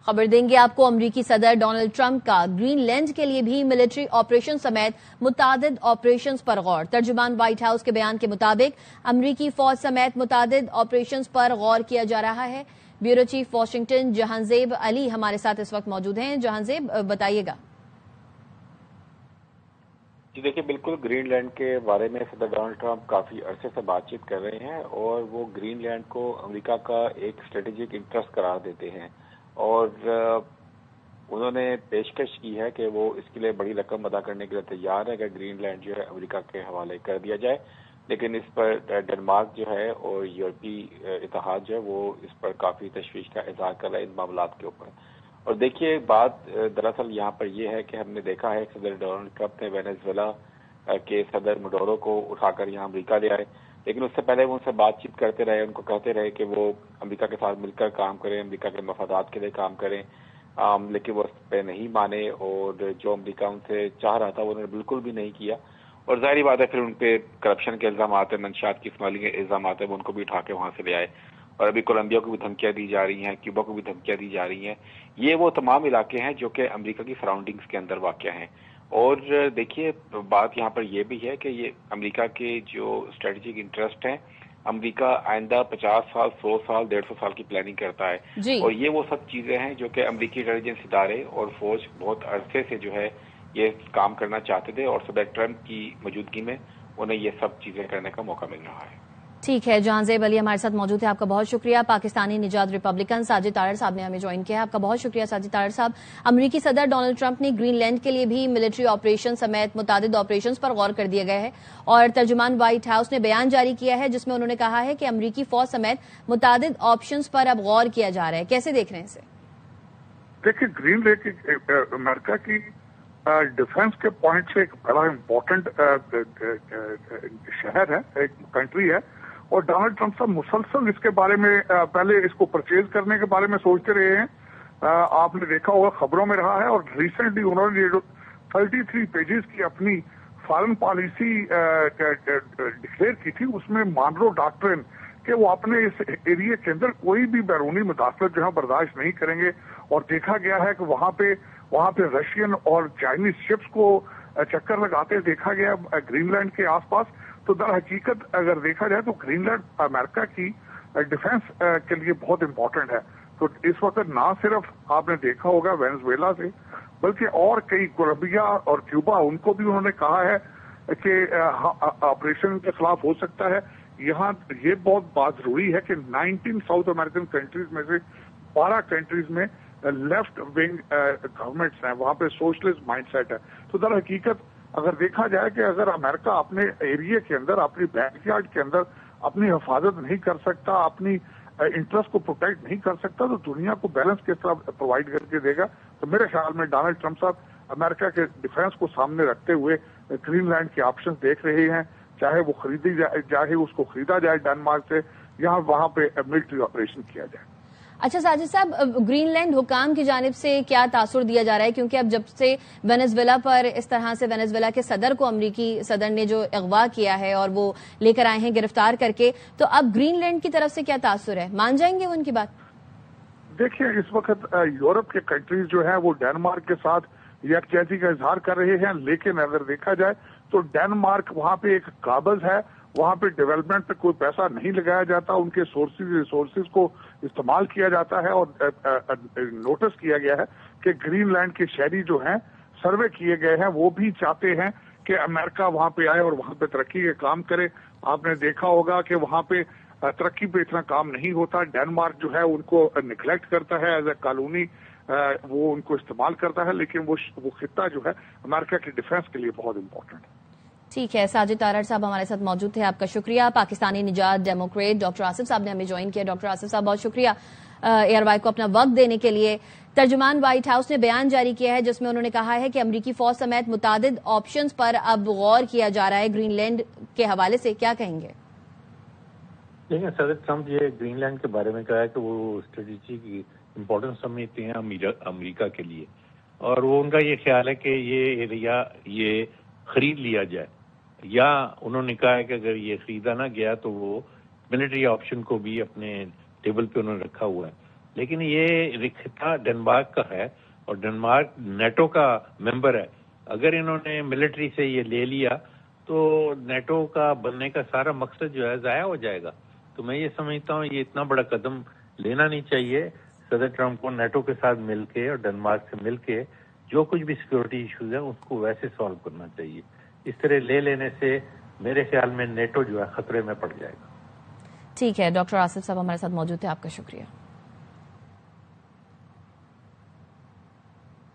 خبر دیں گے آپ کو امریکی صدر ڈونلڈ ٹرمپ کا گرین لینڈ کے لیے بھی ملٹری آپریشن سمیت متعدد آپریشنز پر غور۔ ترجمان وائٹ ہاؤس کے بیان کے مطابق امریکی فوج سمیت متعدد آپریشنز پر غور کیا جا رہا ہے۔ بیورو چیف واشنگٹن جہانزیب علی ہمارے ساتھ اس وقت موجود ہیں۔ جہانزیب بتائیے گا۔ جی دیکھیے، بالکل گرین لینڈ کے بارے میں صدر ڈونلڈ ٹرمپ کافی عرصے سے بات چیت کر رہے ہیں اور وہ گرین لینڈ کو امریکہ کا ایک اسٹریٹجک انٹرسٹ قرار دیتے ہیں، اور انہوں نے پیشکش کی ہے کہ وہ اس کے لیے بڑی رقم ادا کرنے کے لیے تیار ہے کہ گرین لینڈ جو ہے امریکہ کے حوالے کر دیا جائے، لیکن اس پر ڈنمارک جو ہے اور یورپی اتحاد جو ہے وہ اس پر کافی تشویش کا اظہار کر رہا ہے ان معاملات کے اوپر۔ اور دیکھیے، بات دراصل یہاں پر یہ ہے کہ ہم نے دیکھا ہے صدر ڈونلڈ ٹرمپ نے وینزویلا کے صدر مڈورو کو اٹھا کر یہاں امریکہ لے آئے، لیکن اس سے پہلے وہ ان سے بات چیت کرتے رہے، ان کو کہتے رہے کہ وہ امریکہ کے ساتھ مل کر کام کریں، امریکہ کے مفادات کے لیے کام کریں، لیکن وہ اس پہ نہیں مانے، اور جو امریکہ ان سے چاہ رہا تھا وہ انہوں نے بالکل بھی نہیں کیا۔ اور ظاہری بات ہے پھر ان پہ کرپشن کے الزامات ہیں، منشیات کی اسمگلنگ کے الزامات ہیں، وہ ان کو بھی اٹھا کے وہاں سے لے آئے، اور ابھی کولمبیا کو بھی دھمکیاں دی جا رہی ہیں، کیوبا کو بھی دھمکیاں دی جا رہی ہیں۔ یہ وہ تمام علاقے ہیں جو کہ امریکہ کی سراؤنڈنگز کے اندر واقع ہیں۔ اور دیکھیے، بات یہاں پر یہ بھی ہے کہ یہ امریکہ کے جو اسٹریٹجک انٹرسٹ ہیں، امریکہ آئندہ 50 سال، 100 سال، 150 سال کی پلاننگ کرتا ہے، اور یہ وہ سب چیزیں ہیں جو کہ امریکی انٹیلیجنس ادارے اور فوج بہت عرصے سے جو ہے یہ کام کرنا چاہتے تھے، اور صدر ٹرمپ کی موجودگی میں انہیں یہ سب چیزیں کرنے کا موقع مل رہا ہے۔ ٹھیک ہے، جہانزیب علی ہمارے ساتھ موجود ہے، آپ کا بہت شکریہ۔ پاکستانی نژاد ریپبلکن ساجد تارڑ صاحب نے ہمیں جوائن کیا ہے، آپ کا بہت شکریہ ساجد تارڑ صاحب۔ امریکی صدر ڈونلڈ ٹرمپ نے گرین لینڈ کے لیے بھی ملٹری آپریشن سمیت متعدد آپریشنز پر غور کر دیا گیا ہے، اور ترجمان وائٹ ہاؤس نے بیان جاری کیا ہے جس میں انہوں نے کہا ہے کہ امریکی فوج سمیت متعدد آپشنز پر اب غور کیا جا رہا ہے۔ کیسے دیکھ رہے ہیں اسے؟ دیکھیے، گرین لینڈ امریکہ کی ڈیفنس کے پوائنٹ سے ایک بڑا امپورٹنٹ شہر ہے، ایک کنٹری ہے، اور ڈونلڈ ٹرمپ صاحب مسلسل اس کے بارے میں پہلے اس کو پرچیز کرنے کے بارے میں سوچتے رہے ہیں۔ آپ نے دیکھا ہوگا خبروں میں رہا ہے، اور ریسنٹلی انہوں نے جو 33 پیجز کی اپنی فارن پالیسی ڈکلیئر کی تھی، اس میں مانرو ڈاکٹرن کہ وہ اپنے اس ایریا کے اندر کوئی بھی بیرونی مداخلت جو ہے برداشت نہیں کریں گے، اور دیکھا گیا ہے کہ وہاں پہ رشین اور چائنیز شپس کو چکر لگاتے دیکھا گیا گرین لینڈ کے آس پاس۔ تو در حقیقت اگر دیکھا جائے تو گرین لینڈ امریکہ کی ڈیفنس کے لیے بہت امپورٹنٹ ہے۔ تو اس وقت نہ صرف آپ نے دیکھا ہوگا وینزویلا سے، بلکہ اور کئی کولمبیا اور کیوبا، ان کو بھی انہوں نے کہا ہے کہ آپریشن کے خلاف ہو سکتا ہے۔ یہاں یہ بہت بات ضروری ہے کہ 19 ساؤتھ امریکن کنٹریز میں سے 12 کنٹریز میں لیفٹ ونگ گورنمنٹس ہیں، وہاں پہ سوشلسٹ مائنڈ سیٹ ہے۔ تو در حقیقت اگر دیکھا جائے کہ اگر امریکہ اپنے ایریا کے اندر، اپنی بیک یارڈ کے اندر اپنی حفاظت نہیں کر سکتا، اپنی انٹرسٹ کو پروٹیکٹ نہیں کر سکتا، تو دنیا کو بیلنس کس طرح پرووائڈ کر کے دے گا؟ تو میرے خیال میں ڈونلڈ ٹرمپ صاحب امریکہ کے ڈیفنس کو سامنے رکھتے ہوئے گرین لینڈ کے آپشن دیکھ رہے ہیں، چاہے وہ خریدی جائے، چاہے اس کو خریدا جائے ڈنمارک سے، یا وہاں پہ ملٹری آپریشن کیا جائے۔ اچھا ساجد صاحب، گرین لینڈ حکام کی جانب سے کیا تاثر دیا جا رہا ہے؟ کیونکہ اب جب سے وینزویلا پر اس طرح سے وینزویلا کے صدر کو امریکی صدر نے جو اغوا کیا ہے اور وہ لے کر آئے ہیں گرفتار کر کے، تو اب گرین لینڈ کی طرف سے کیا تاثر ہے؟ مان جائیں گے وہ ان کی بات؟ دیکھیے، اس وقت یورپ کے کنٹریز جو ہیں وہ ڈنمارک کے ساتھ یکجہتی کا اظہار کر رہے ہیں، لیکن اگر دیکھا جائے تو ڈنمارک وہاں پہ ایک قابض ہے، وہاں پہ ڈیولپمنٹ پہ کوئی پیسہ نہیں لگایا جاتا، ان کے ریسورسز کو استعمال کیا جاتا ہے، اور نوٹس کیا گیا ہے کہ گرین لینڈ کے شہری جو ہیں سروے کیے گئے ہیں، وہ بھی چاہتے ہیں کہ امریکہ وہاں پہ آئے اور وہاں پہ ترقی کے کام کرے۔ آپ نے دیکھا ہوگا کہ وہاں پہ ترقی پہ اتنا کام نہیں ہوتا، ڈنمارک جو ہے ان کو نگلیکٹ کرتا ہے، ایز اے کالونی وہ ان کو استعمال کرتا ہے، لیکن وہ خطہ جو ہے امریکہ کے ڈیفنس کے لیے بہت امپورٹنٹ ہے۔ ٹھیک ہے، ساجد تارڑ صاحب ہمارے ساتھ موجود تھے، آپ کا شکریہ۔ پاکستانی نژاد ڈیموکریٹ ڈاکٹر آصف صاحب نے ہمیں جوائن کیا۔ ڈاکٹر آصف صاحب بہت شکریہ ایئر وائی کو اپنا وقت دینے کے لیے۔ ترجمان وائٹ ہاؤس نے بیان جاری کیا ہے جس میں انہوں نے کہا ہے کہ امریکی فوج سمیت متعدد آپشنز پر اب غور کیا جا رہا ہے گرین لینڈ کے حوالے سے۔ کیا کہیں گے؟ دیکھیں، صدر ٹرمپ یہ گرین لینڈ کے بارے میں کہا ہے کہ وہ اسٹریٹجی کی امپورٹنس سمجھتے ہیں امریکہ کے لیے، اور وہ ان کا یہ خیال ہے کہ یہ ایریا یہ خرید لیا جائے، یا انہوں نے کہا ہے کہ اگر یہ خریدا نہ گیا تو وہ ملٹری آپشن کو بھی اپنے ٹیبل پہ انہوں نے رکھا ہوا ہے۔ لیکن یہ خطہ ڈنمارک کا ہے اور ڈنمارک نیٹو کا ممبر ہے. اگر انہوں نے ملٹری سے یہ لے لیا تو نیٹو کا بننے کا سارا مقصد جو ہے ضائع ہو جائے گا. تو میں یہ سمجھتا ہوں یہ اتنا بڑا قدم لینا نہیں چاہیے. صدر ٹرمپ کو نیٹو کے ساتھ مل کے اور ڈنمارک سے مل کے جو کچھ بھی سیکورٹی ایشوز ہیں اس کو ویسے سالو کرنا چاہیے. اس طرح لے لینے سے میرے خیال میں نیٹو جو ہے خطرے میں پڑ جائے گا. ٹھیک ہے، ڈاکٹر آصف صاحب ہمارے ساتھ موجود تھے، آپ کا شکریہ.